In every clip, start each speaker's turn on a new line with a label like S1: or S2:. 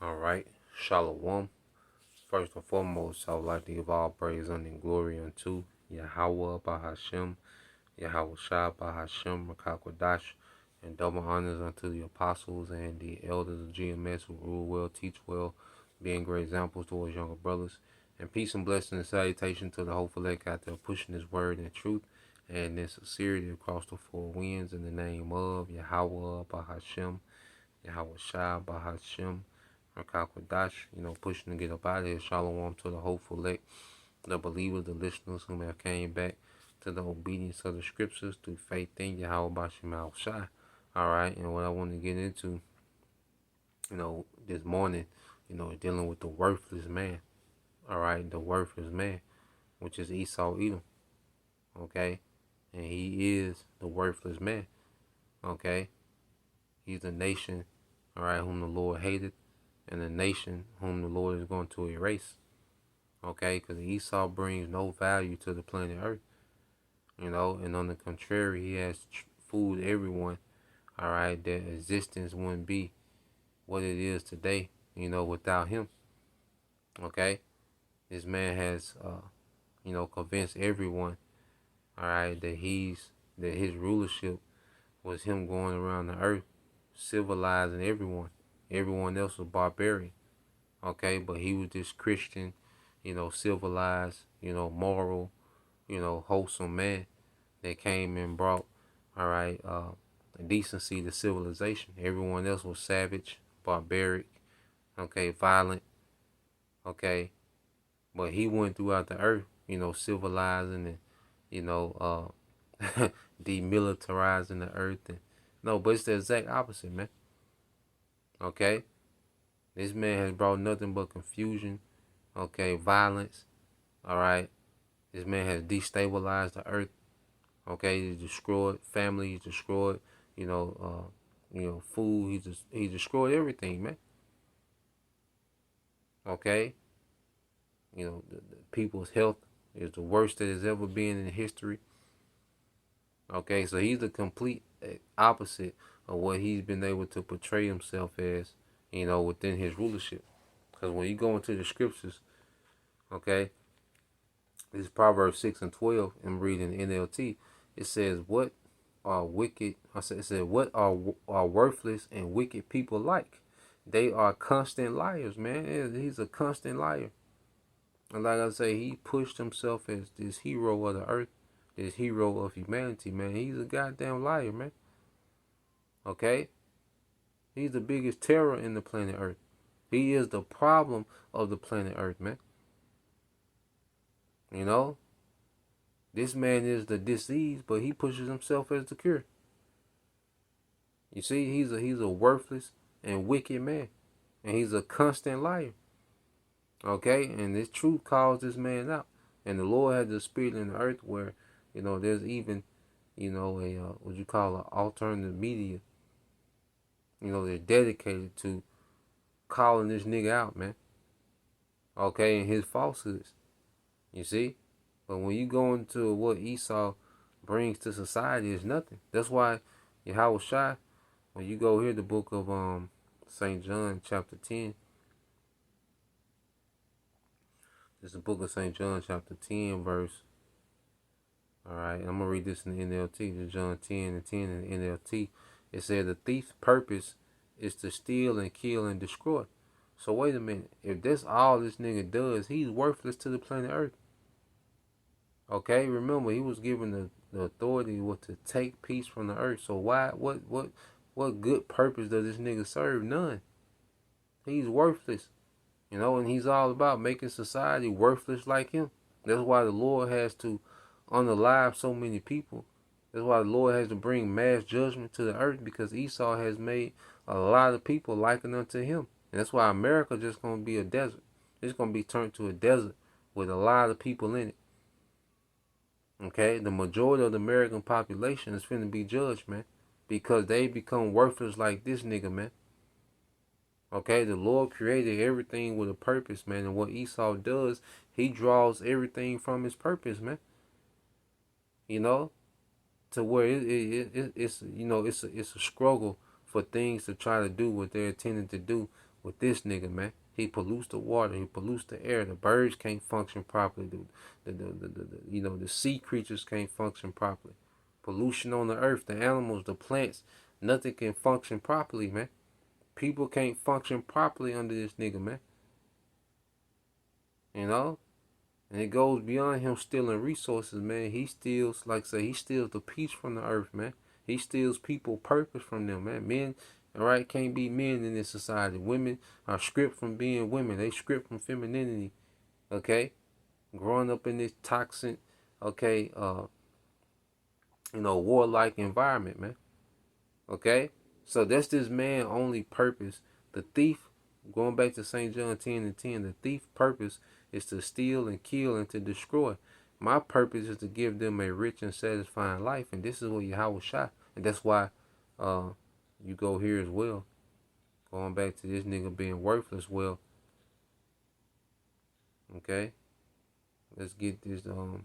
S1: All right, Shalom. First and foremost, I would like to give all praise and glory unto Yahweh Bahashem, Yahweh Shah Bahashem, Rakakwadash, and double honors unto the apostles and the elders of GMS who rule well, teach well, being great examples towards younger brothers. And peace and blessing and salutation to the hopeful elect out there pushing His word and truth and in sincerity across the four winds in the name of Yahweh Bahashem, Yahweh Shah Bahashem, Rakakwadash, pushing to get up out of here. Shalom to the hopeful elect, the believers, the listeners who have came back to the obedience of the scriptures through faith in Yahweh Bashim Shai. All right, and what I want to get into, this morning, dealing with the worthless man. All right, the worthless man, which is Esau Edom. Okay, and he is the worthless man. Okay, he's a nation, all right, whom the Lord hated, and a nation whom the Lord is going to erase. Okay, because Esau brings no value to the planet Earth, and on the contrary, he has fooled everyone, all right, that existence wouldn't be what it is today, without him. Okay, this man has, convinced everyone, all right, that his rulership was him going around the earth, civilizing everyone. Everyone else was barbarian. Okay, but he was this Christian, civilized, moral, wholesome man that came and brought, all right, decency to civilization. Everyone else was savage, barbaric, okay, violent, okay, but he went throughout the earth, civilizing and, demilitarizing the earth. And no, but it's the exact opposite, man. Okay, this man has brought nothing but confusion, okay, violence. All right, this man has destabilized the earth. Okay, he's destroyed family. He's destroyed, food. He destroyed everything, man. Okay, the people's health is the worst that has ever been in history. Okay, so he's the complete opposite of what he's been able to portray himself as, within his rulership. Because when you go into the scriptures, okay, this is Proverbs 6 and 12, I'm reading NLT. It says, what are wicked, it said, what are worthless and wicked people like? They are constant liars, man. He's a constant liar. And like I say, he pushed himself as this hero of the earth, this hero of humanity, man. He's a goddamn liar, man. Okay? He's the biggest terror in the planet Earth. He is the problem of the planet Earth, man. This man is the disease, but he pushes himself as the cure. You see, he's a worthless and wicked man. And he's a constant liar. Okay? And this truth calls this man out. And the Lord has the spirit in the earth where, there's even, a what you call an alternative media. They're dedicated to calling this nigga out, man. Okay, and his falsehoods. You see? But when you go into what Esau brings to society, it's nothing. That's why Yahweh Shai, when you go here, the book of St. John, chapter 10. It's the book of St. John, chapter 10, verse. Alright, I'm going to read this in the NLT. This is John 10 and 10 in the NLT. It said, the thief's purpose is to steal and kill and destroy. So wait a minute. If that's all this nigga does, he's worthless to the planet Earth. Okay, remember he was given the authority to take peace from the earth. So what good purpose does this nigga serve? None. He's worthless. And he's all about making society worthless like him. That's why the Lord has to unalive so many people. That's why the Lord has to bring mass judgment to the earth, because Esau has made a lot of people liken unto him. And that's why America just gonna be a desert. It's gonna be turned to a desert with a lot of people in it. Okay, the majority of the American population is finna be judged, man, because they become worthless like this nigga, man. Okay, the Lord created everything with a purpose, man, and what Esau does, he draws everything from his purpose, man. To where it's a struggle for things to try to do what they're intending to do with this nigga, man. He pollutes the water. He pollutes the air. The birds can't function properly. The sea creatures can't function properly. Pollution on the earth, the animals, the plants, nothing can function properly, man. People can't function properly under this nigga, man. You know? And it goes beyond him stealing resources, man. He steals, like I say, he steals the peace from the earth, man. He steals people purpose from them, man. Men, all right, can't be men in this society. Women are stripped from being women. They stripped from femininity, okay? Growing up in this toxic, okay, warlike environment, man. Okay? So that's this man only purpose. The thief, going back to St. John 10:10, the thief purpose is to steal and kill and to destroy. My purpose is to give them a rich and satisfying life. And this is what Yahweh shot. And that's why you go here as well. Going back to this nigga being worthless. Well, okay? Let's get this in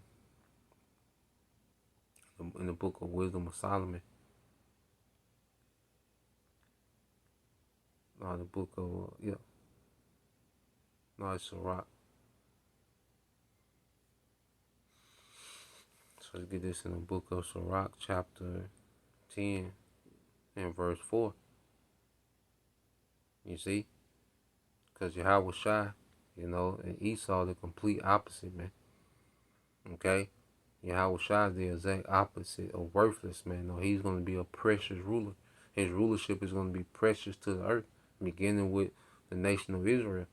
S1: the book of Wisdom of Solomon. The book of, No, it's Sirach. So let's get this in the book of Sirach, chapter 10 and verse 4. You see? Because Yahweh Shai, and Esau the complete opposite, man. Okay? Yahweh Shai is the exact opposite of worthless, man. No, he's going to be a precious ruler. His rulership is going to be precious to the earth, beginning with the nation of Israel.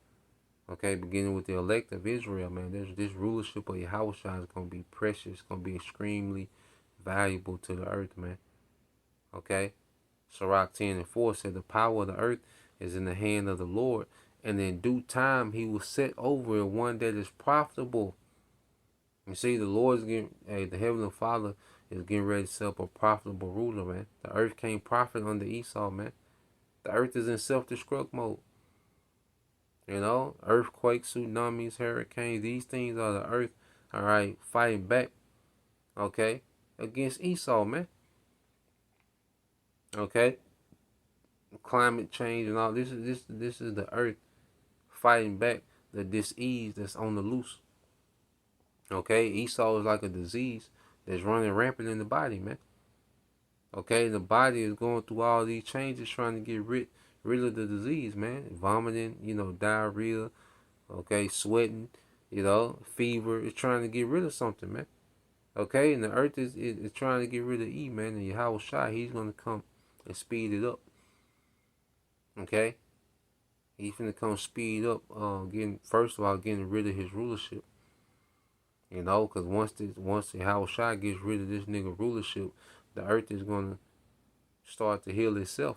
S1: Okay, beginning with the elect of Israel, man. This rulership of Yahweh Shai is going to be precious. It's going to be extremely valuable to the earth, man. Okay? Sirach 10:4 said, the power of the earth is in the hand of the Lord, and in due time he will set over it one that is profitable. You see, the Lord's getting, the Heavenly Father is getting ready to set up a profitable ruler, man. The earth can't profit under Esau, man. The earth is in self-destruct mode. Earthquakes, tsunamis, hurricanes, these things are the earth, all right, fighting back, okay, against Esau, man. Okay? Climate change and all this is the earth fighting back the disease that's on the loose. Okay? Esau is like a disease that's running rampant in the body, man. Okay? The body is going through all these changes trying to get rid of the disease, man. Vomiting, diarrhea, okay, sweating, fever. It's trying to get rid of something, man. Okay? And the earth is trying to get rid of E, man. And Yahweh Shai, he's going to come and speed it up. Okay? He's finna come speed up, getting rid of his rulership. Because once Yahweh Shai gets rid of this nigga rulership, the earth is gonna start to heal itself.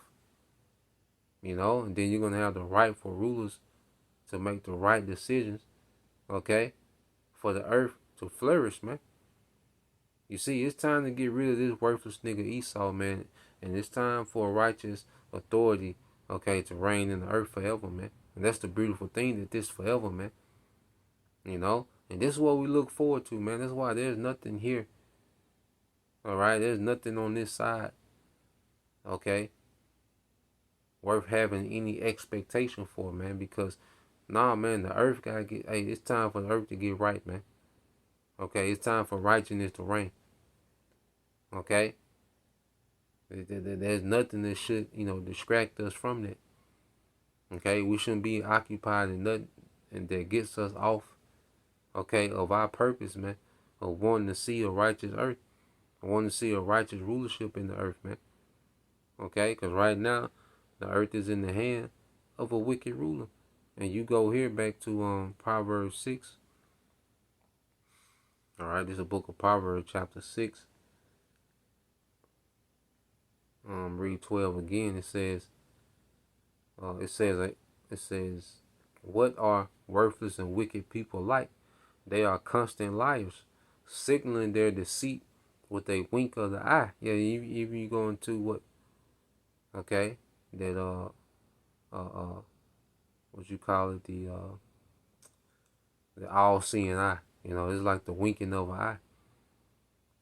S1: And then you're gonna have the rightful rulers to make the right decisions, okay, for the earth to flourish, man. You see, it's time to get rid of this worthless nigga Esau, man, and it's time for a righteous authority, okay, to reign in the earth forever, man. And that's the beautiful thing, that this forever, man. And this is what we look forward to, man. That's why there's nothing here. All right, there's nothing on this side, okay, worth having any expectation for, man. Because, man, the earth gotta get. Hey, it's time for the earth to get right, man. Okay, it's time for righteousness to reign. Okay, there's nothing that should, distract us from that. Okay, we shouldn't be occupied in nothing and that gets us off, okay, of our purpose, man, of wanting to see a righteous earth. I want to see a righteous rulership in the earth, man. Okay, because right now, the earth is in the hand of a wicked ruler. And you go here back to Proverbs 6. All right, this is a book of Proverbs, chapter 6. Read 12 again. It says, what are worthless and wicked people like? They are constant liars, signaling their deceit with a wink of the eye. Yeah, if you go into what, okay, that what you call it, the all-seeing eye. It's like the winking of an eye.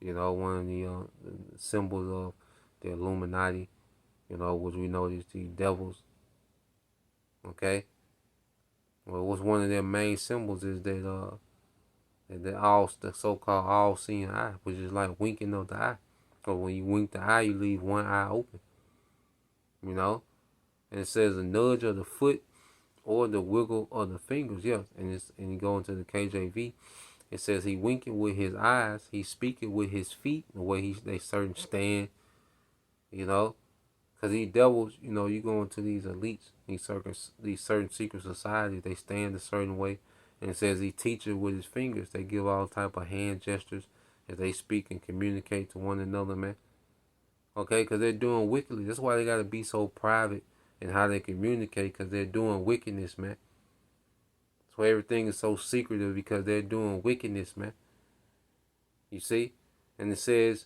S1: One of the symbols of the Illuminati. Which we know these devils. Okay. Well, what's one of their main symbols is that the so-called all-seeing eye, which is like winking of the eye. So when you wink the eye, you leave one eye open. You know, and it says a nudge of the foot or the wiggle of the fingers. Yes, and you go into the KJV. It says he winking with his eyes. He speaking with his feet. The way they certain stand. You know, because these devils, you go into these elites, these certain secret societies, they stand a certain way. And it says he teaches with his fingers. They give all type of hand gestures as they speak and communicate to one another, man. Okay, because they're doing wickedly. That's why they got to be so private in how they communicate, because they're doing wickedness, man. So everything is so secretive because they're doing wickedness, man. You see? And it said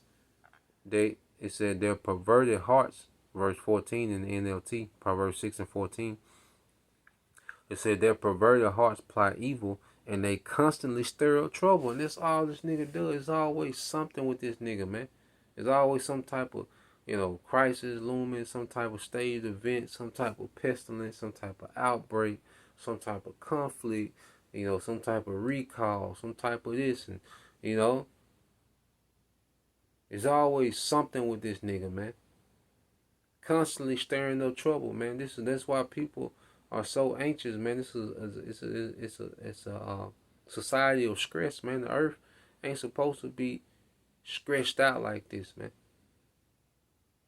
S1: their perverted hearts, verse 14 in the NLT, Proverbs 6 and 14. It said their perverted hearts plot evil and they constantly stir up trouble. And that's all this nigga does. There's always something with this nigga, man. There's always some type of, crisis looming, some type of staged event, some type of pestilence, some type of outbreak, some type of conflict, some type of recall, some type of this. And, there's always something with this nigga, man. Constantly stirring up trouble, man. That's why people are so anxious, man. It's a society of stress, man. The earth ain't supposed to be stressed out like this, man.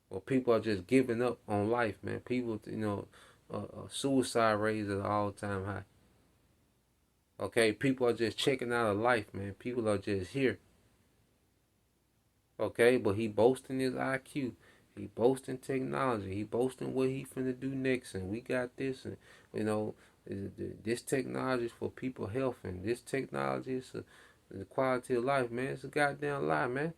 S1: Well, people are just giving up on life, man. People, suicide rates at an all-time high. Okay, people are just checking out of life, man. People are just here. Okay, but he boasting his IQ. He boasting technology. He boasting what he finna do next, and we got this, and this technology is for people's health, and this technology is the quality of life, man. It's a goddamn lie, man.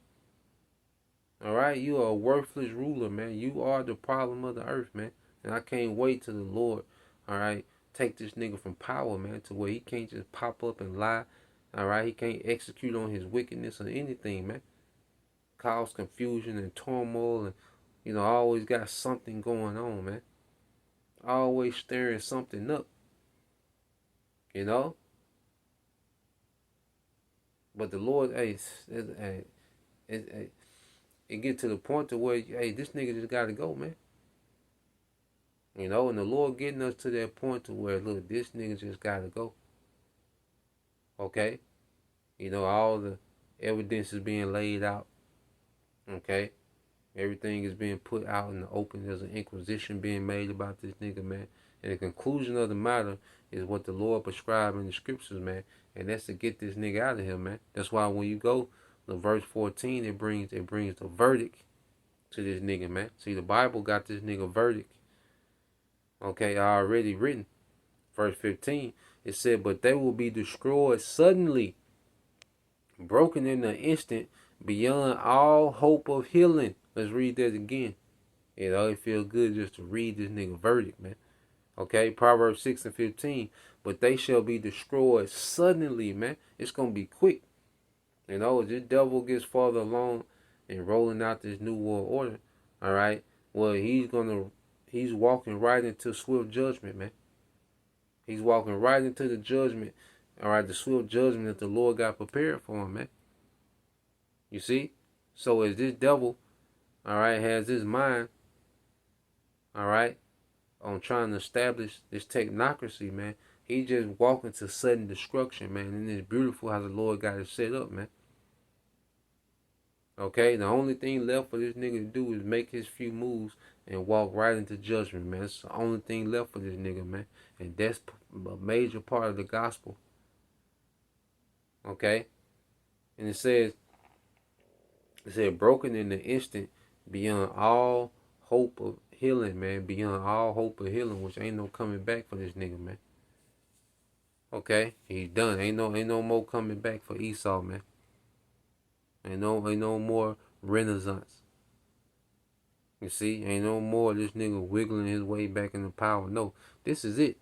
S1: All right, you are a worthless ruler, man. You are the problem of the earth, man. And I can't wait till the Lord, all right, take this nigga from power, man, to where he can't just pop up and lie. All right, he can't execute on his wickedness or anything, man. Cause confusion and turmoil, and always got something going on, man. Always stirring something up, you know. But the Lord, hey, it get to the point to where, hey, this nigga just gotta go, man. And the Lord getting us to that point to where, look, this nigga just gotta go. Okay, all the evidence is being laid out. Okay, everything is being put out in the open. There's an inquisition being made about this nigga, man. And the conclusion of the matter is what the Lord prescribed in the scriptures, man. And that's to get this nigga out of here, man. That's why when you go to verse 14, it brings the verdict to this nigga, man. See, the Bible got this nigga verdict. Okay, already written. Verse 15, it said, but they will be destroyed suddenly, broken in an instant, beyond all hope of healing. Let's read that again. It feels good just to read this nigga verdict, man. Okay, Proverbs 6 and 15. But they shall be destroyed suddenly, man. It's going to be quick. This devil gets farther along in rolling out this new world order, all right, well, he's walking right into swift judgment, man. He's walking right into the judgment, all right, the swift judgment that the Lord got prepared for him, man. You see? So as this devil, all right, has his mind, all right, on trying to establish this technocracy, man, he just walking to sudden destruction, man. And it's beautiful how the Lord got it set up, man. Okay, the only thing left for this nigga to do is make his few moves and walk right into judgment, man. That's the only thing left for this nigga, man. And that's a major part of the gospel. Okay? And it said broken in the instant beyond all hope of healing, man. Beyond all hope of healing, which ain't no coming back for this nigga, man. Okay? He's done. Ain't no more coming back for Esau, man. Ain't no more renaissance. You see, ain't no more this nigga wiggling his way back into power. No, this is it.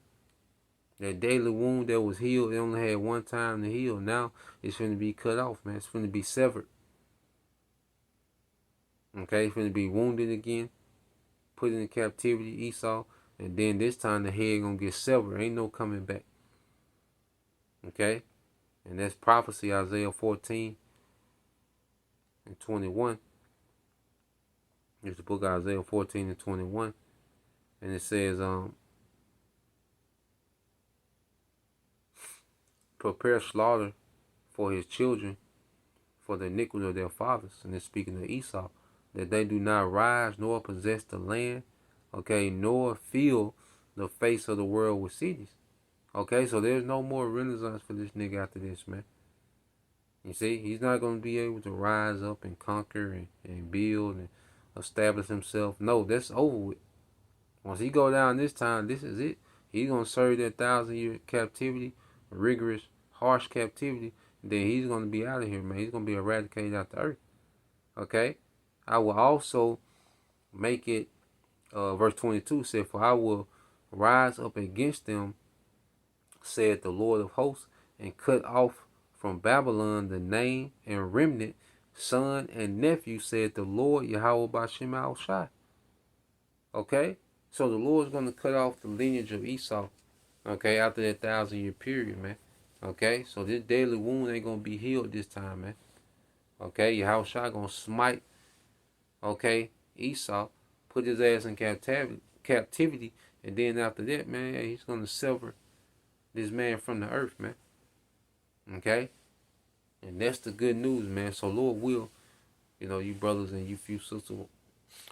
S1: That daily wound that was healed, it only had one time to heal. Now it's finna be cut off, man. It's finna be severed. Okay, it's finna be wounded again, put into captivity, Esau. And then this time the head gonna get severed. Ain't no coming back. Okay? And that's prophecy, Isaiah 14 and 21. It's the book of Isaiah 14 and 21. And it says, prepare slaughter for his children, for the iniquity of their fathers. And it's speaking of Esau, that they do not rise nor possess the land, okay, nor fill the face of the world with cities. Okay, so there's no more renaissance for this nigga after this, man. You see, he's not going to be able to rise up and conquer and build and establish himself. No, that's over with. Once he go down this time, this is it. He's going to serve that 1,000-year captivity, rigorous, harsh captivity. Then he's going to be out of here, man. He's going to be eradicated out the earth. Okay? I will also make it, verse 22 said, for I will rise up against them, said the Lord of hosts, and cut off from Babylon the name and remnant, son and nephew, said the Lord Yahweh Bashem Al Shai. Okay? So the Lord's going to cut off the lineage of Esau, okay, after that 1,000-year period, man. Okay? So this deadly wound ain't going to be healed this time, man. Okay? Yahweh Shai going to smite, okay, Esau, put his ass in captivity, and then after that, man, he's going to sever this man from the earth, man. Okay? And that's the good news, man. So Lord will, you brothers and you few sisters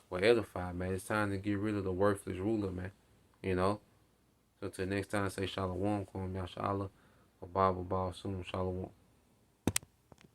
S1: will edify, man. It's time to get rid of the worthless ruler, man. So till next time, say Shalom, Kwam Yashala, or Bible Ball soon, Shalom.